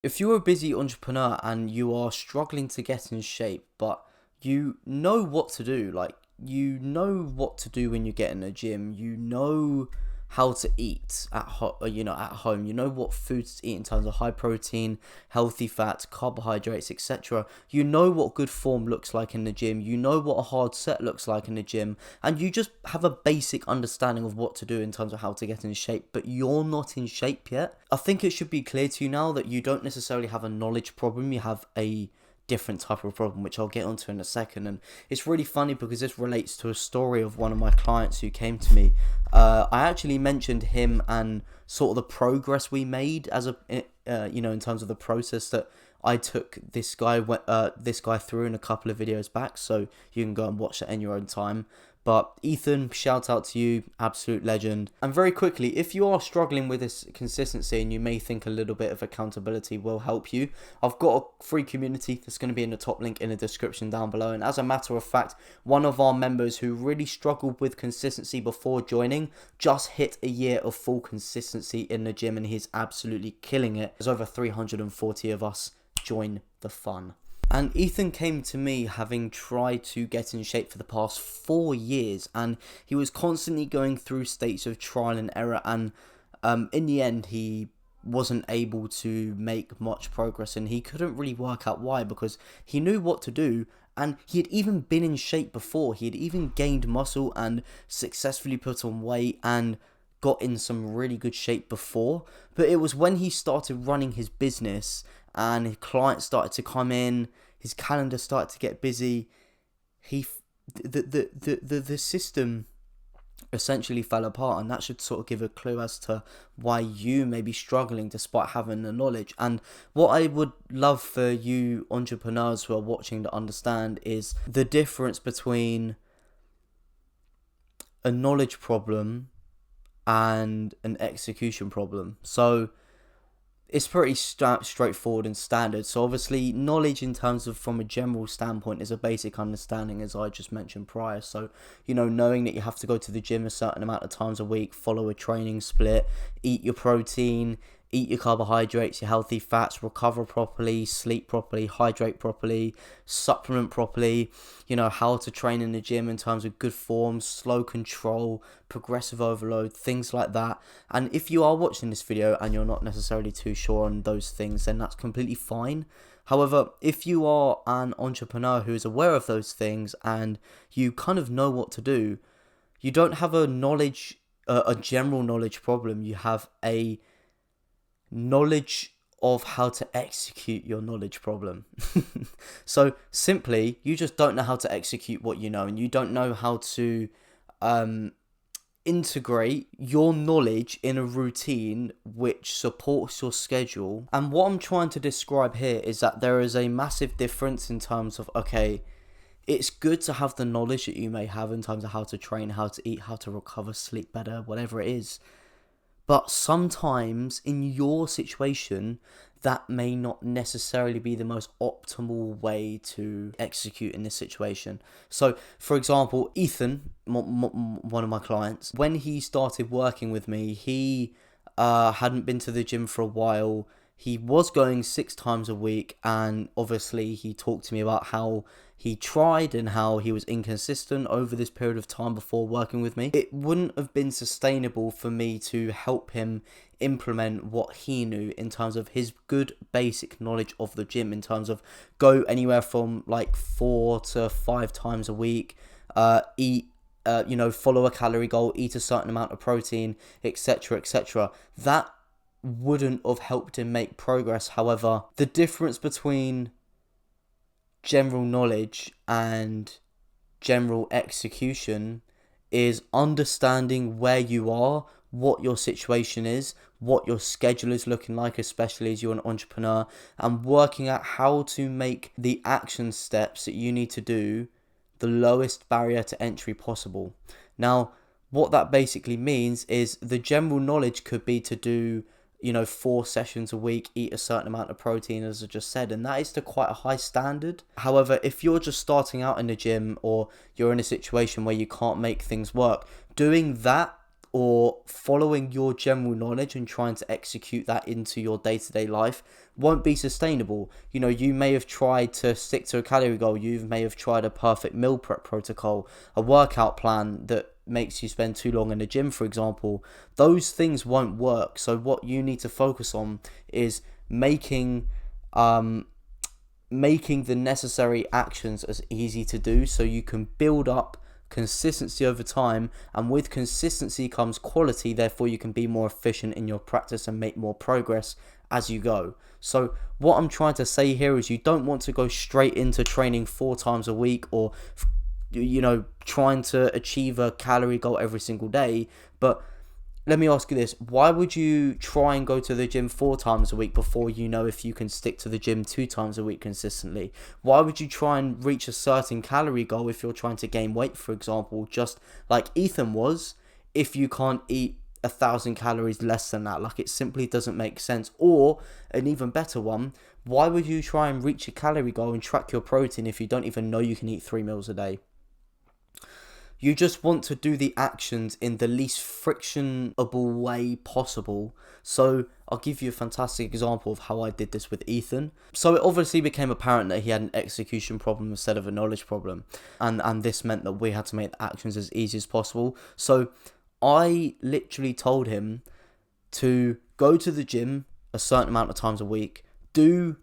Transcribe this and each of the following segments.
If you're a busy entrepreneur and you are struggling to get in shape, but you know what to do, like you know what to do when you get in the gym, you know how to eat at home, you know what foods to eat in terms of high protein, healthy fats, carbohydrates, etc. You know what good form looks like in the gym, you know what a hard set looks like in the gym, and you just have a basic understanding of what to do in terms of how to get in shape, but you're not in shape yet. I think it should be clear to you now that you don't necessarily have a knowledge problem, you have a different type of problem, which I'll get onto in a second. And it's really funny because this relates to a story of one of my clients who came to me. I actually mentioned him and sort of the progress we made as in terms of the process that I took this guy through in a couple of videos back, so you can go and watch that in your own time. But Ethan, shout out to you, absolute legend. And very quickly, if you are struggling with this consistency and you may think a little bit of accountability will help you, I've got a free community that's going to be in the top link in the description down below. And as a matter of fact, one of our members who really struggled with consistency before joining just hit a year of full consistency in the gym and he's absolutely killing it. There's over 340 of us. Join the fun. And Ethan came to me having tried to get in shape for the past 4 years, and he was constantly going through states of trial and error, and in the end he wasn't able to make much progress, and he couldn't really work out why, because he knew what to do and he had even been in shape before. He had even gained muscle and successfully put on weight and got in some really good shape before, but it was when he started running his business and his clients started to come in, his calendar started to get busy, the system essentially fell apart. And that should sort of give a clue as to why you may be struggling despite having the knowledge. And what I would love for you entrepreneurs who are watching to understand is the difference between a knowledge problem and an execution problem. So it's pretty straightforward and standard. So obviously knowledge in terms of from a general standpoint is a basic understanding, as I just mentioned prior. So, knowing that you have to go to the gym a certain amount of times a week, follow a training split, eat your protein, eat your carbohydrates, your healthy fats, recover properly, sleep properly, hydrate properly, supplement properly, how to train in the gym in terms of good form, slow control, progressive overload, things like that. And if you are watching this video and you're not necessarily too sure on those things, then that's completely fine. However, if you are an entrepreneur who is aware of those things and you kind of know what to do, you don't have a general knowledge problem. You have a knowledge of how to execute your knowledge problem. So simply, you just don't know how to execute what you know, and you don't know how to integrate your knowledge in a routine which supports your schedule. And what I'm trying to describe here is that there is a massive difference in terms of, okay, it's good to have the knowledge that you may have in terms of how to train, how to eat, how to recover, sleep better, whatever it is. But sometimes in your situation, that may not necessarily be the most optimal way to execute in this situation. So, for example, Ethan, one of my clients, when he started working with me, he hadn't been to the gym for a while. He was going 6 times a week, and obviously he talked to me about how he tried and how he was inconsistent over this period of time before working with me. It wouldn't have been sustainable for me to help him implement what he knew in terms of his good basic knowledge of the gym, in terms of go anywhere from like 4 to 5 times a week, eat, follow a calorie goal, eat a certain amount of protein, etc., etc. That wouldn't have helped him make progress. However, the difference between general knowledge and general execution is understanding where you are, what your situation is, what your schedule is looking like, especially as you're an entrepreneur, and working out how to make the action steps that you need to do the lowest barrier to entry possible. Now, what that basically means is the general knowledge could be to do 4 sessions a week, eat a certain amount of protein, as I just said, and that is to quite a high standard. However, if you're just starting out in the gym, or you're in a situation where you can't make things work, doing that or following your general knowledge and trying to execute that into your day-to-day life won't be sustainable. You know, you may have tried to stick to a calorie goal, you may have tried a perfect meal prep protocol, a workout plan that makes you spend too long in the gym, for example. Those things won't work. So what you need to focus on is making the necessary actions as easy to do, so you can build up consistency over time, and with consistency comes quality. Therefore you can be more efficient in your practice and make more progress as you go. So what I'm trying to say here is, you don't want to go straight into training 4 times a week, or you know, trying to achieve a calorie goal every single day. But let me ask you this: why would you try and go to the gym 4 times a week before you know if you can stick to the gym 2 times a week consistently? Why would you try and reach a certain calorie goal if you're trying to gain weight, for example, just like Ethan was, if you can't eat 1,000 calories less than that? Like, it simply doesn't make sense. Or an even better one, why would you try and reach a calorie goal and track your protein if you don't even know you can eat 3 meals a day? You just want to do the actions in the least frictionable way possible. So I'll give you a fantastic example of how I did this with Ethan. So it obviously became apparent that he had an execution problem instead of a knowledge problem. And this meant that we had to make the actions as easy as possible. So I literally told him to go to the gym a certain amount of times a week, do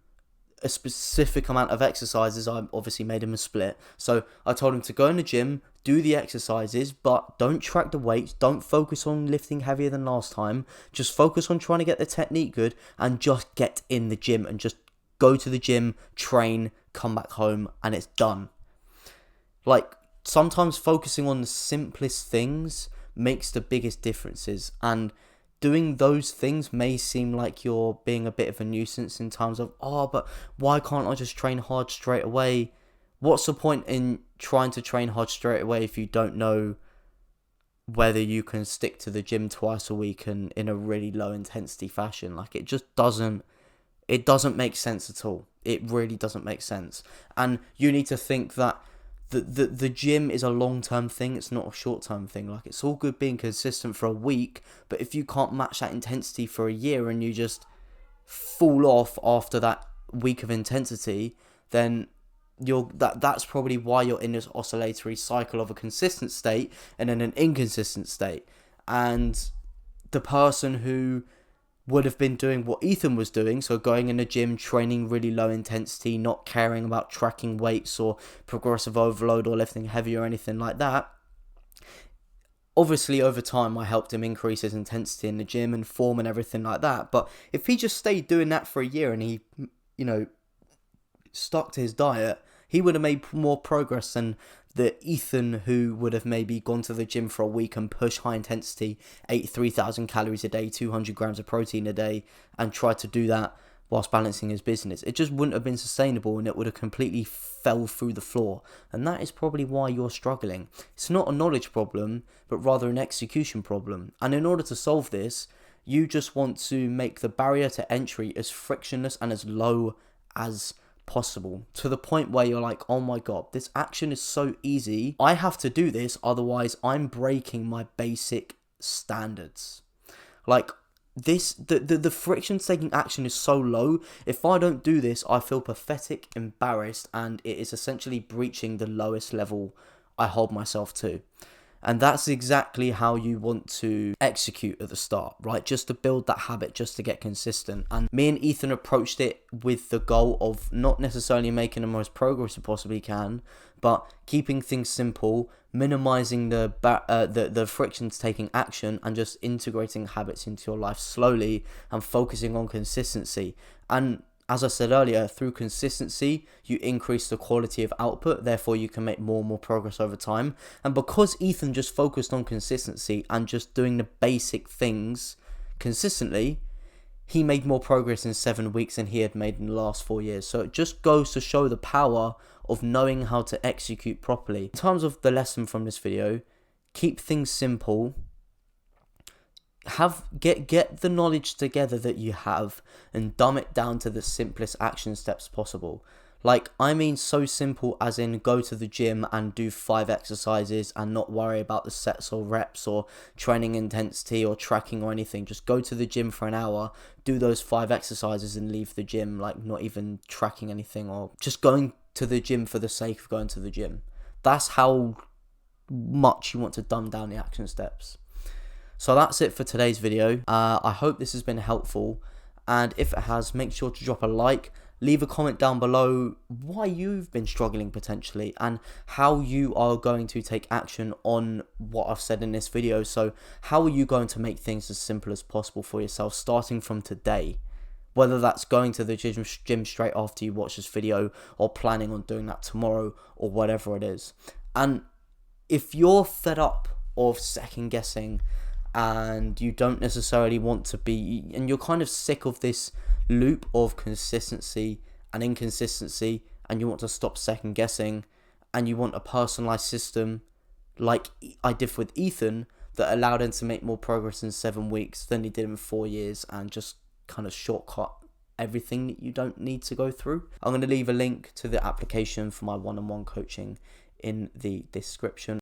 a specific amount of exercises. I obviously made him a split. So I told him to go in the gym, do the exercises, but don't track the weights, don't focus on lifting heavier than last time, just focus on trying to get the technique good, and just get in the gym and just go to the gym, train, come back home, and it's done. Like, sometimes focusing on the simplest things makes the biggest differences, and doing those things may seem like you're being a bit of a nuisance in terms of, oh, but why can't I just train hard straight away? What's the point in trying to train hard straight away if you don't know whether you can stick to the gym twice a week and in a really low intensity fashion? Like, it just doesn't make sense at all. It really doesn't make sense. And you need to think that the gym is a long-term thing. It's not a short-term thing. Like, it's all good being consistent for a week, but if you can't match that intensity for a year and you just fall off after that week of intensity, then that's probably why you're in this oscillatory cycle of a consistent state and then an inconsistent state. And the person who would have been doing what Ethan was doing, so going in the gym, training really low intensity, not caring about tracking weights or progressive overload or lifting heavy or anything like that, obviously over time I helped him increase his intensity in the gym and form and everything like that. But if he just stayed doing that for a year and he, you know, stuck to his diet, he would have made more progress than the Ethan who would have maybe gone to the gym for a week and pushed high intensity, ate 3,000 calories a day, 200 grams of protein a day, and tried to do that whilst balancing his business. It just wouldn't have been sustainable, and it would have completely fell through the floor. And that is probably why you're struggling. It's not a knowledge problem, but rather an execution problem. And in order to solve this, you just want to make the barrier to entry as frictionless and as low as possible, to the point where you're like, oh my god, this action is so easy, I have to do this, otherwise I'm breaking my basic standards. Like, this, the friction taking action is so low, if I don't do this, I feel pathetic, embarrassed, and it is essentially breaching the lowest level I hold myself to. And that's exactly how you want to execute at the start, right? Just to build that habit, just to get consistent. And me and Ethan approached it with the goal of not necessarily making the most progress we possibly can, but keeping things simple, minimizing the frictions taking action, and just integrating habits into your life slowly and focusing on consistency. And as I said earlier, through consistency, you increase the quality of output, therefore you can make more and more progress over time. And because Ethan just focused on consistency and just doing the basic things consistently, he made more progress in 7 weeks than he had made in the last 4 years. So it just goes to show the power of knowing how to execute properly. In terms of the lesson from this video, keep things simple. Get the knowledge together that you have and dumb it down to the simplest action steps possible. Like, I mean so simple as in go to the gym and do 5 exercises and not worry about the sets or reps or training intensity or tracking or anything. Just go to the gym for an hour, do those 5 exercises and leave the gym, like not even tracking anything or just going to the gym for the sake of going to the gym. That's how much you want to dumb down the action steps. So that's it for today's video. I hope this has been helpful, and if it has, make sure to drop a like, leave a comment down below why you've been struggling potentially and how you are going to take action on what I've said in this video. So how are you going to make things as simple as possible for yourself starting from today? Whether that's going to the gym straight after you watch this video or planning on doing that tomorrow or whatever it is. And if you're fed up of second guessing and you don't necessarily want to be, and you're kind of sick of this loop of consistency and inconsistency, and you want to stop second guessing, and you want a personalized system like I did with Ethan that allowed him to make more progress in 7 weeks than he did in 4 years and just kind of shortcut everything that you don't need to go through. I'm going to leave a link to the application for my one-on-one coaching in the description.